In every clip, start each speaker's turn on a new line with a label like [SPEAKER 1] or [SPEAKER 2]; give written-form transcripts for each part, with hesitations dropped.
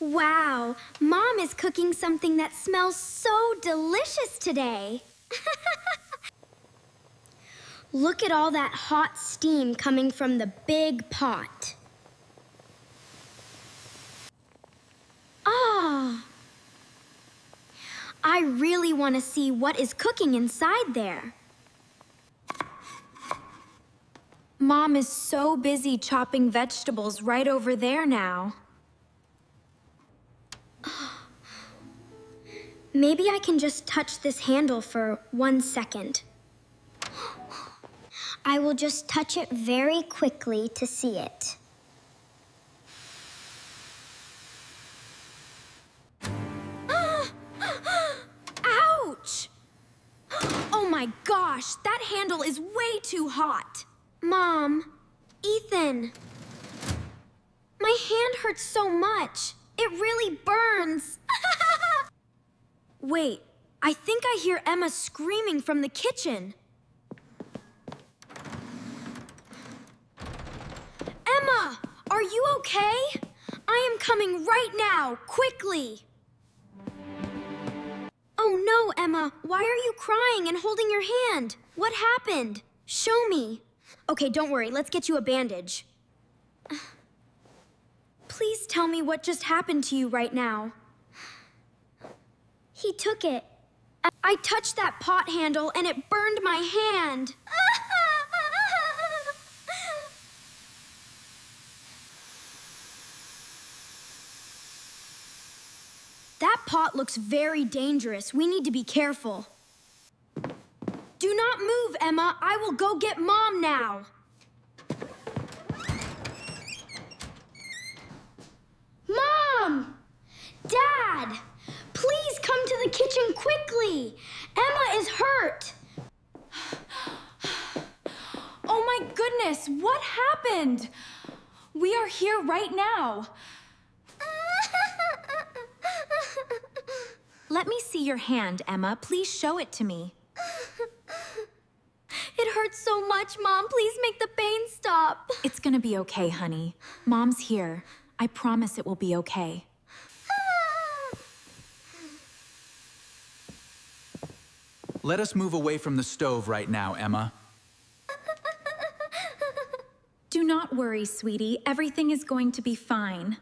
[SPEAKER 1] Wow, Mom is cooking something that smells so delicious today. Look at all that hot steam coming from the big pot. Ah! I really want to see what is cooking inside there. Mom is so busy chopping vegetables right over there now. Maybe I can just touch this handle for 1 second. I will just touch it very quickly to see it. Ouch! Oh my gosh, that handle is way too hot. Mom, Ethan, my hand hurts so much. It really burns. Wait, I think I hear Emma screaming from the kitchen. Emma, are you okay? I am coming right now, quickly. Oh no, Emma, why are you crying and holding your hand? What happened? Show me. Okay, don't worry, let's get you a bandage. Please tell me what just happened to you right now. He took it. I touched that pot handle and it burned my hand. That pot looks very dangerous. We need to be careful. Do not move, Emma. I will go get Mom now. Mom! Dad! Please come to the kitchen quickly. Emma is hurt.
[SPEAKER 2] Oh my goodness, what happened? We are here right now. Let me see your hand, Emma. Please show it to me.
[SPEAKER 1] It hurts so much, Mom. Please make the pain stop.
[SPEAKER 2] It's gonna be okay, honey. Mom's here. I promise it will be okay.
[SPEAKER 3] Let us move away from the stove right now, Emma.
[SPEAKER 2] Do not worry, sweetie. Everything is going to be fine.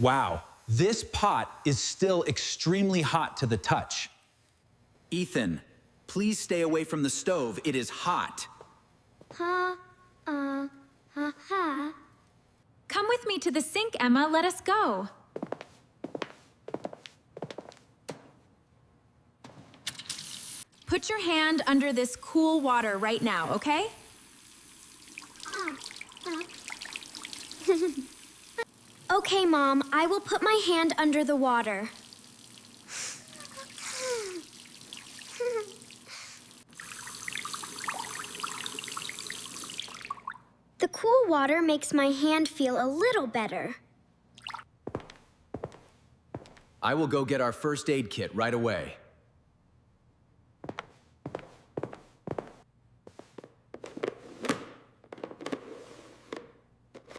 [SPEAKER 3] Wow, this pot is still extremely hot to the touch. Ethan, please stay away from the stove. It is hot.
[SPEAKER 2] Come with me to the sink, Emma. Let us go. Put your hand under this cool water right now, okay?
[SPEAKER 1] Okay, Mom. I will put my hand under the water. The cool water makes my hand feel a little better.
[SPEAKER 3] I will go get our first aid kit right away.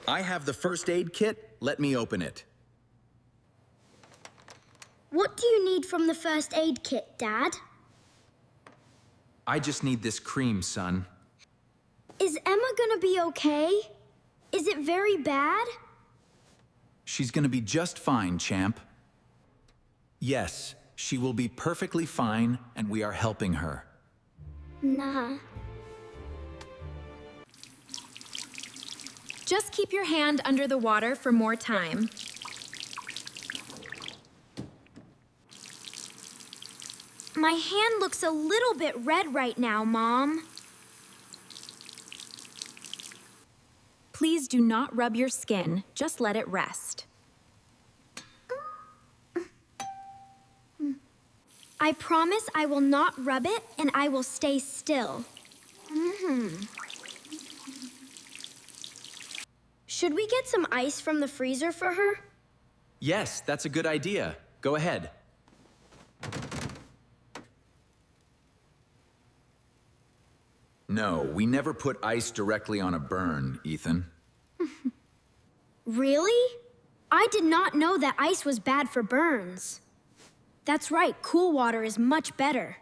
[SPEAKER 3] I have the first aid kit. Let me open it.
[SPEAKER 1] What do you need from the first aid kit, Dad?
[SPEAKER 3] I just need this cream, son.
[SPEAKER 1] Is Emma gonna be okay? Is it very bad?
[SPEAKER 3] She's gonna be just fine, champ. Yes, she will be perfectly fine, and we are helping her.
[SPEAKER 1] Nah.
[SPEAKER 2] Just keep your hand under the water for more time.
[SPEAKER 1] My hand looks a little bit red right now, Mom.
[SPEAKER 2] Please do not rub your skin. Just let it rest.
[SPEAKER 1] I promise I will not rub it and I will stay still. Should we get some ice from the freezer for her?
[SPEAKER 3] Yes, that's a good idea. Go ahead. No, we never put ice directly on a burn, Ethan.
[SPEAKER 1] Really? I did not know that ice was bad for burns. That's right, cool water is much better.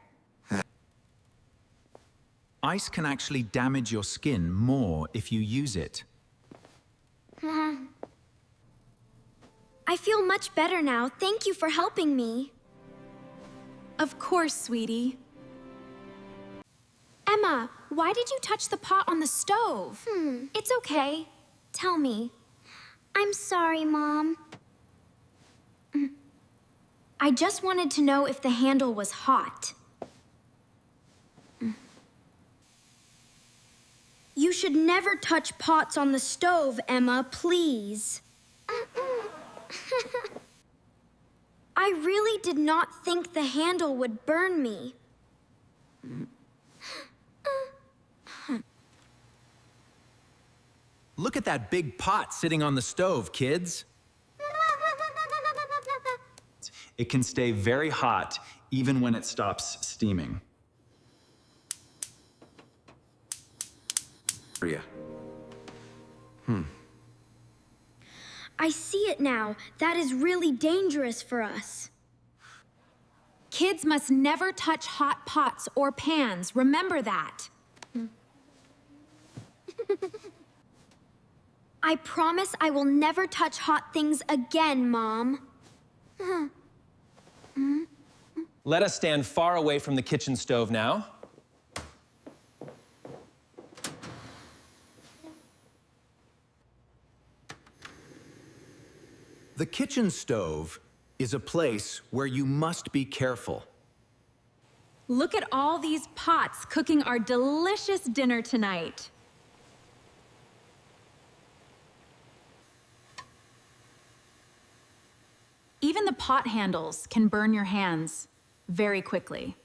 [SPEAKER 3] Ice can actually damage your skin more if you use it.
[SPEAKER 1] I feel much better now. Thank you for helping me.
[SPEAKER 2] Of course, sweetie.
[SPEAKER 1] Emma, why did you touch the pot on the stove? It's okay. Tell me. I'm sorry, Mom. I just wanted to know if the handle was hot. You should never touch pots on the stove, Emma, please. I really did not think the handle would burn me.
[SPEAKER 3] Look at that big pot sitting on the stove, kids. It can stay very hot even when it stops steaming.
[SPEAKER 1] I see it now. That is really dangerous for us.
[SPEAKER 2] Kids must never touch hot pots or pans. Remember that.
[SPEAKER 1] I promise I will never touch hot things again, Mom.
[SPEAKER 4] Let us stand far away from the kitchen stove now.
[SPEAKER 3] The kitchen stove is a place where you must be careful.
[SPEAKER 2] Look at all these pots cooking our delicious dinner tonight. Even the pot handles can burn your hands very quickly.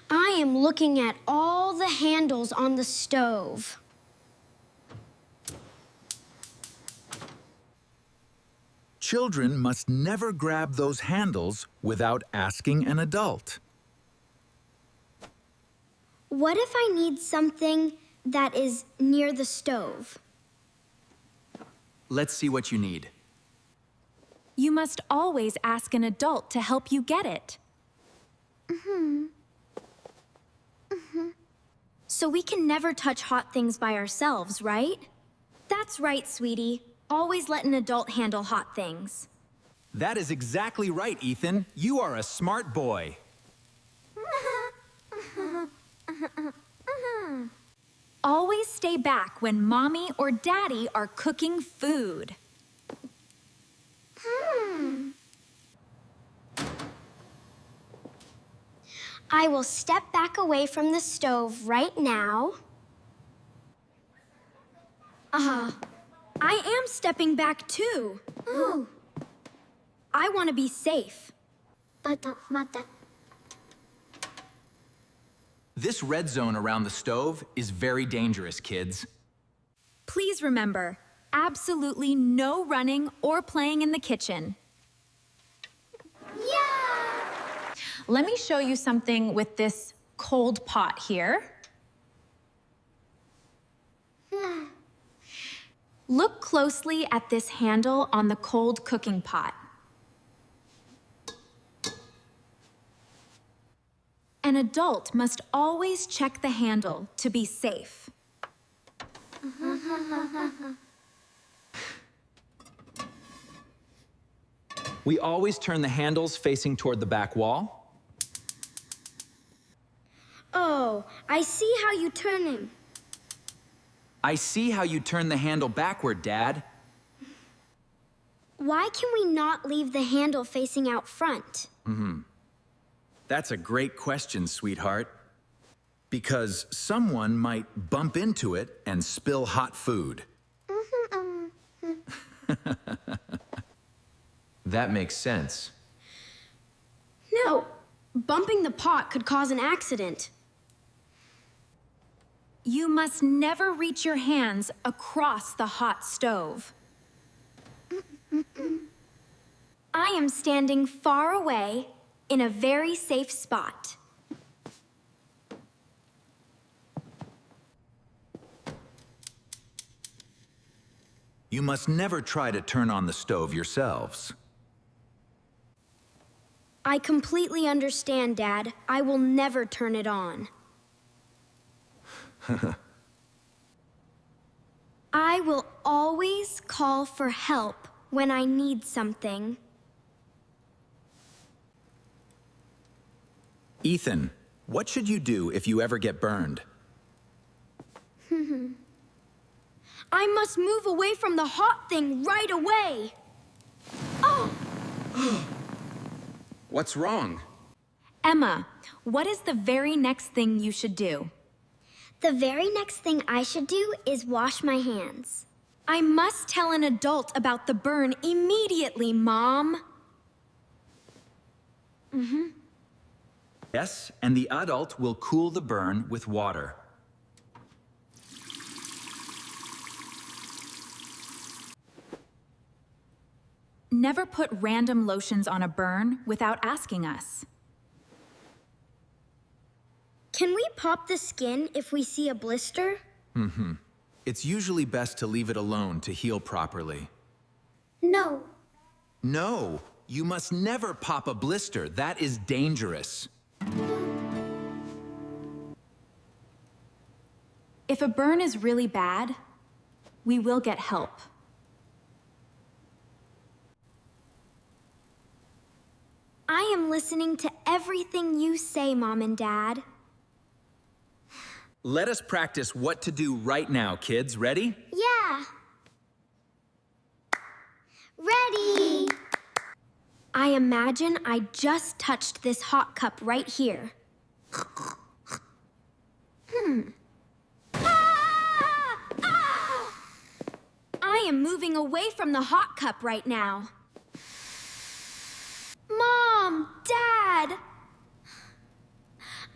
[SPEAKER 1] I am looking at all the handles on the stove.
[SPEAKER 3] Children must never grab those handles without asking an adult.
[SPEAKER 1] What if I need something that is near the stove?
[SPEAKER 3] Let's see what you need.
[SPEAKER 2] You must always ask an adult to help you get it.
[SPEAKER 1] So we can never touch hot things by ourselves, right? That's right, sweetie. Always let an adult handle hot things.
[SPEAKER 3] That is exactly right, Ethan. You are a smart boy.
[SPEAKER 2] Always stay back when Mommy or Daddy are cooking food.
[SPEAKER 1] I will step back away from the stove right now. I am stepping back too. I want to be safe.
[SPEAKER 3] This red zone around the stove is very dangerous, kids.
[SPEAKER 2] Please remember, absolutely no running or playing in the kitchen. Let me show you something with this cold pot here. Look closely at this handle on the cold cooking pot. An adult must always check the handle to be safe.
[SPEAKER 4] We always turn the handles facing toward the back wall.
[SPEAKER 1] Oh, I see how you turn him.
[SPEAKER 3] I see how you turn the handle backward, Dad.
[SPEAKER 1] Why can we not leave the handle facing out front?
[SPEAKER 3] That's a great question, sweetheart. Because someone might bump into it and spill hot food.
[SPEAKER 4] That makes sense.
[SPEAKER 1] No, bumping the pot could cause an accident.
[SPEAKER 2] You must never reach your hands across the hot stove.
[SPEAKER 1] I am standing far away in a very safe spot.
[SPEAKER 3] You must never try to turn on the stove yourselves.
[SPEAKER 1] I completely understand, Dad. I will never turn it on. I will always call for help when I need something.
[SPEAKER 3] Ethan, what should you do if you ever get burned?
[SPEAKER 1] I must move away from the hot thing right away. Oh!
[SPEAKER 3] What's wrong?
[SPEAKER 2] Emma, what is the very next thing you should do?
[SPEAKER 1] The very next thing I should do is wash my hands. I must tell an adult about the burn immediately, Mom.
[SPEAKER 3] Yes, and the adult will cool the burn with water.
[SPEAKER 2] Never put random lotions on a burn without asking us.
[SPEAKER 1] Can we pop the skin if we see a blister?
[SPEAKER 3] It's usually best to leave it alone to heal properly.
[SPEAKER 1] No.
[SPEAKER 3] No, you must never pop a blister. That is dangerous.
[SPEAKER 2] If a burn is really bad, we will get help.
[SPEAKER 1] I am listening to everything you say, Mom and Dad.
[SPEAKER 3] Let us practice what to do right now, kids. Ready?
[SPEAKER 1] Yeah. Ready. I imagine I just touched this hot cup right here. I am moving away from the hot cup right now. Mom, Dad!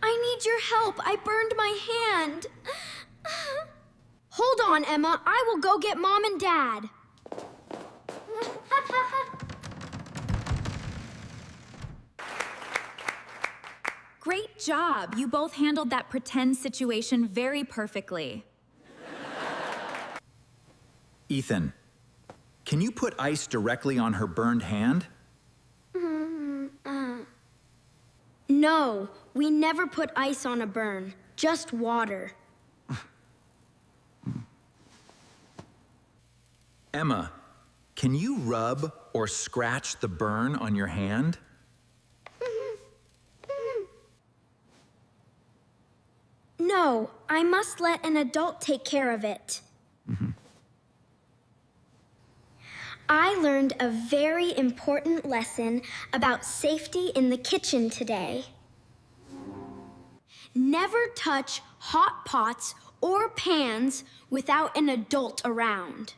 [SPEAKER 1] I need your help. I burned my hand. Hold on, Emma. I will go get Mom and Dad.
[SPEAKER 2] Great job. You both handled that pretend situation very perfectly.
[SPEAKER 3] Ethan, can you put ice directly on her burned hand?
[SPEAKER 1] No, we never put ice on a burn, just water.
[SPEAKER 3] Emma, can you rub or scratch the burn on your hand?
[SPEAKER 1] No, I must let an adult take care of it. I learned a very important lesson about safety in the kitchen today. Never touch hot pots or pans without an adult around.